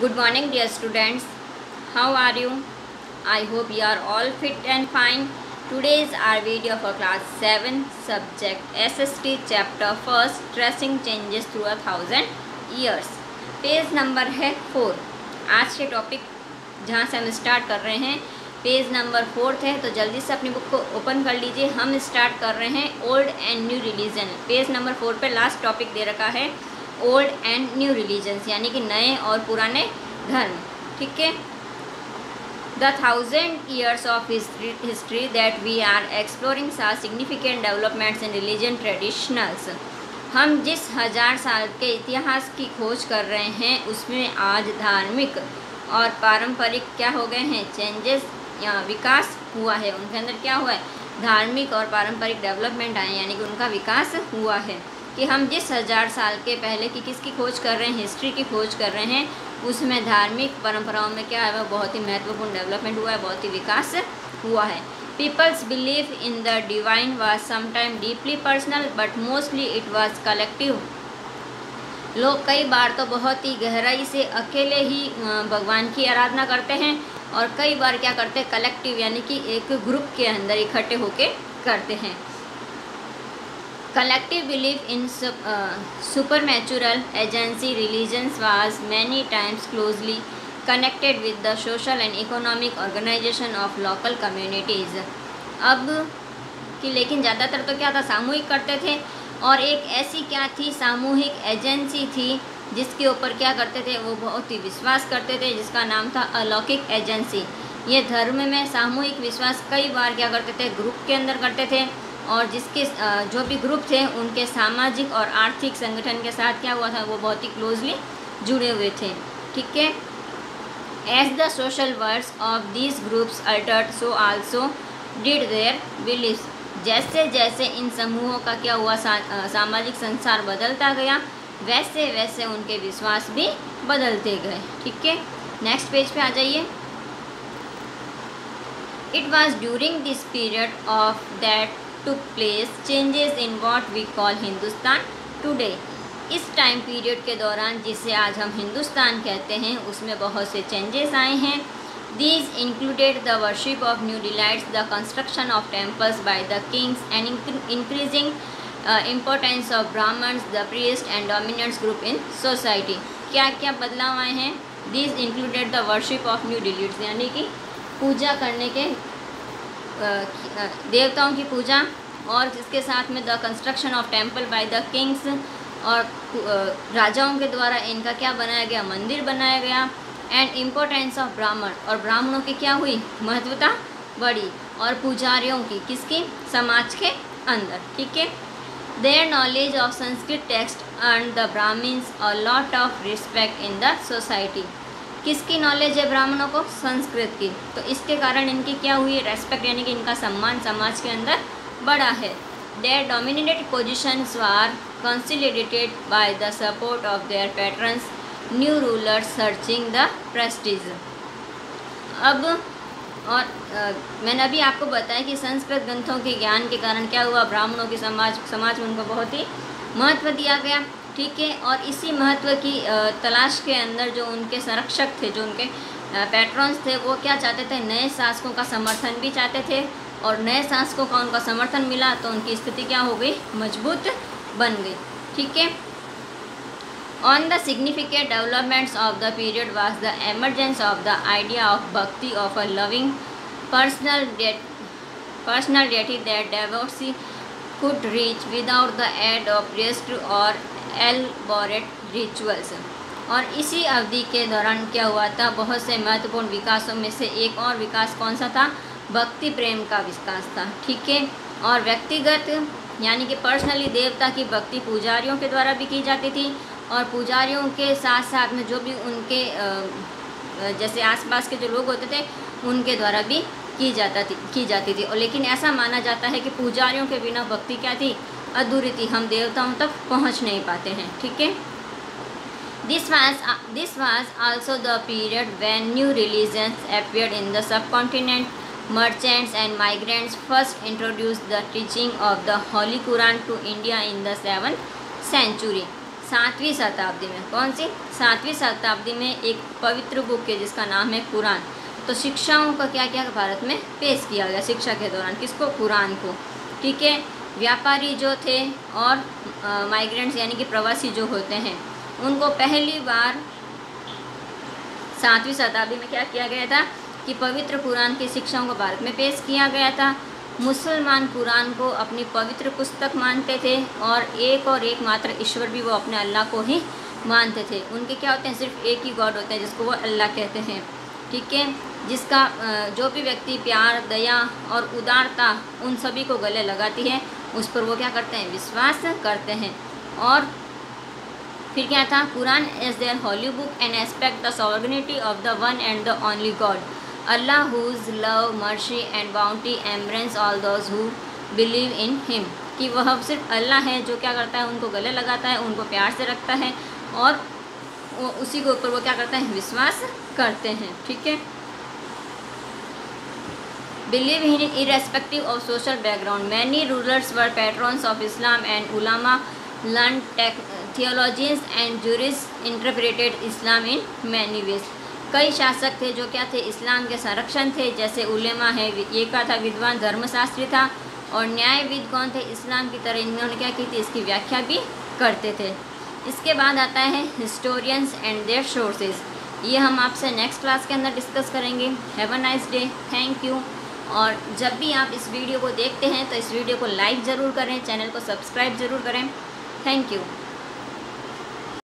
Good morning, dear students. How are you? I hope you are all fit and fine. Today is our video for class 7 subject SST chapter 1st Tracing Changes Through 1000 Years. Page number है 4। आज के topic जहाँ से हम start कर रहे हैं page number 4 है, तो जल्दी से अपनी बुक को ओपन कर लीजिए। हम स्टार्ट कर रहे हैं old and new religion. Page number 4 पे लास्ट टॉपिक दे रखा है ओल्ड एंड न्यू रिलीजन्स, यानी कि नए और पुराने धर्म। ठीक है। The 1000 years of history that we are exploring saw significant developments in religion traditionals। हम जिस 1000 साल के इतिहास की खोज कर रहे हैं उसमें आज धार्मिक और पारंपरिक क्या हो गए हैं, चेंजेस या विकास हुआ है। उनके अंदर क्या हुआ है, धार्मिक और पारंपरिक डेवलपमेंट आए, यानी कि उनका विकास हुआ है। कि हम जिस 1000 साल के पहले की किसकी खोज कर रहे हैं, हिस्ट्री की खोज कर रहे हैं, उसमें धार्मिक परंपराओं में क्या है, वह बहुत ही महत्वपूर्ण डेवलपमेंट हुआ है, बहुत ही विकास हुआ है। Peoples believe in the divine was sometime deeply personal but mostly it was collective. लोग कई बार तो बहुत ही गहराई से अकेले ही भगवान की आराधना करते हैं, और कई बार क्या करते हैं, कलेक्टिव यानी कि एक ग्रुप के अंदर इकट्ठे होके करते हैं। Collective belief in supernatural agency religions was many times closely connected with the social and economic organization of local communities। अब कि लेकिन ज़्यादातर तो क्या था, सामूहिक करते थे, और एक ऐसी क्या थी, सामूहिक एजेंसी थी जिसके ऊपर क्या करते थे, वो बहुत ही विश्वास करते थे, जिसका नाम था अलौकिक एजेंसी। ये धर्म में सामूहिक विश्वास कई बार क्या करते थे, ग्रुप के अंदर करते थे, और जिसके जो भी ग्रुप थे उनके सामाजिक और आर्थिक संगठन के साथ क्या हुआ था, वो बहुत ही क्लोजली जुड़े हुए थे। ठीक है। As the social words of these groups altered so also did their beliefs. जैसे जैसे इन समूहों का क्या हुआ, सामाजिक संसार बदलता गया, वैसे वैसे उनके विश्वास भी बदलते गए। ठीक है। नेक्स्ट पेज पे आ जाइए। It was during this period of that took place changes in what we call Hindustan today। इस टाइम पीरियड के दौरान जिसे आज हम हिंदुस्तान कहते हैं उसमें बहुत से चेंजेस आए हैं। These included the worship of new delights, the construction of temples by the kings, and increasing importance of Brahmins, the priests and dominant group in society। क्या क्या बदलाव आए हैं। These included the worship of new delights, यानी कि पूजा करने के देवताओं की पूजा, और इसके साथ में the construction of temple by the Kings, और राजाओं के द्वारा इनका क्या बनाया गया, मंदिर बनाया गया। एंड इम्पोर्टेंस ऑफ ब्राह्मण, और ब्राह्मणों की क्या हुई, महत्वता बढ़ी, और पुजारियों की, किसकी, समाज के अंदर। ठीक है। Their knowledge of Sanskrit text earn the Brahmans a lot of respect in the society. किसकी नॉलेज है ब्राह्मणों को, संस्कृत की, तो इसके कारण इनकी क्या हुई, रेस्पेक्ट, यानी कि इनका सम्मान समाज के अंदर बढ़ा है। Their dominated positions were consolidated by the support of their patrons, new rulers searching the prestige. अब और मैंने अभी आपको बताया कि संस्कृत ग्रंथों के ज्ञान के कारण क्या हुआ, ब्राह्मणों की समाज में उनको बहुत ही महत्व दिया गया। ठीक है। और इसी महत्व की तलाश के अंदर जो उनके संरक्षक थे, जो उनके पैट्रॉन्स थे, वो क्या चाहते थे, नए शासकों का समर्थन भी चाहते थे, और नए शासकों का उनका समर्थन मिला तो उनकी स्थिति क्या हो गई, मजबूत बन गई। ठीक है। On the significant developments of the period was the emergence of the idea of bhakti of a loving personal deity that devotees could reach without the aid of priest or elaborate rituals। और इसी अवधि के दौरान क्या हुआ था, बहुत से महत्वपूर्ण विकासों में से एक और विकास कौन सा था, भक्ति प्रेम का विकास था। ठीक है। और व्यक्तिगत यानी कि पर्सनली देवता की भक्ति पुजारियों के द्वारा भी की जाती थी, और पुजारियों के साथ साथ में जो भी उनके जैसे आसपास के जो लोग होते थे उनके द्वारा भी की जाती थी। और लेकिन ऐसा माना जाता है कि पुजारियों के बिना भक्ति क्या थी, अधूरी थी, हम देवताओं तक पहुंच नहीं पाते हैं। ठीक है। This was also the period when new religions appeared in the subcontinent. Merchants and migrants first introduced the teaching of the holy Quran to India in the 7th century। 7वीं शताब्दी में, कौन सी 7वीं शताब्दी में एक पवित्र बुक है जिसका नाम है कुरान। तो शिक्षाओं का क्या क्या भारत में पेश किया गया शिक्षा के दौरान, किसको, कुरान को। ठीक है, व्यापारी जो थे और माइग्रेंट्स यानी कि प्रवासी जो होते हैं उनको पहली बार 7वीं शताब्दी में क्या किया गया था कि पवित्र कुरान की शिक्षाओं को भारत में पेश किया गया था। मुसलमान कुरान को अपनी पवित्र पुस्तक मानते थे और एक मात्र ईश्वर भी वो अपने अल्लाह को ही मानते थे। उनके क्या होते हैं, सिर्फ एक ही गॉड होते हैं जिसको वो अल्लाह कहते हैं। ठीक है, जिसका जो भी व्यक्ति प्यार, दया और उदारता उन सभी को गले लगाती है उस पर वो क्या करते हैं, विश्वास करते हैं। और फिर क्या था, Quran is their holy book and aspect the sovereignty of the one and the only God Allah whose love mercy and bounty embrace all those who believe in him. कि वह सिर्फ अल्लाह है जो क्या करता है, उनको गले लगाता है, उनको प्यार से रखता है और उसी के ऊपर वो क्या करते हैं, विश्वास करते हैं। ठीक है, believe in irrespective of social background many rulers were patrons of Islam and ulama learn theologians and jurist interpreted Islam in many ways. कई शासक थे जो क्या थे, इस्लाम के संरक्षण थे, जैसे उलेमा है, ये का था विद्वान धर्मशास्त्री था, और न्यायविद कौन थे, इस्लाम की तरह इन्होंने क्या की थी, इसकी व्याख्या भी करते थे। इसके बाद आता है हिस्टोरियंस एंड देयर सोर्सेज, ये हम आपसे नेक्स्ट क्लास के अंदर डिस्कस करेंगे। Have a nice day, thank you. और जब भी आप इस वीडियो को देखते हैं तो इस वीडियो को लाइक ज़रूर करें, चैनल को सब्सक्राइब ज़रूर करें। Thank you.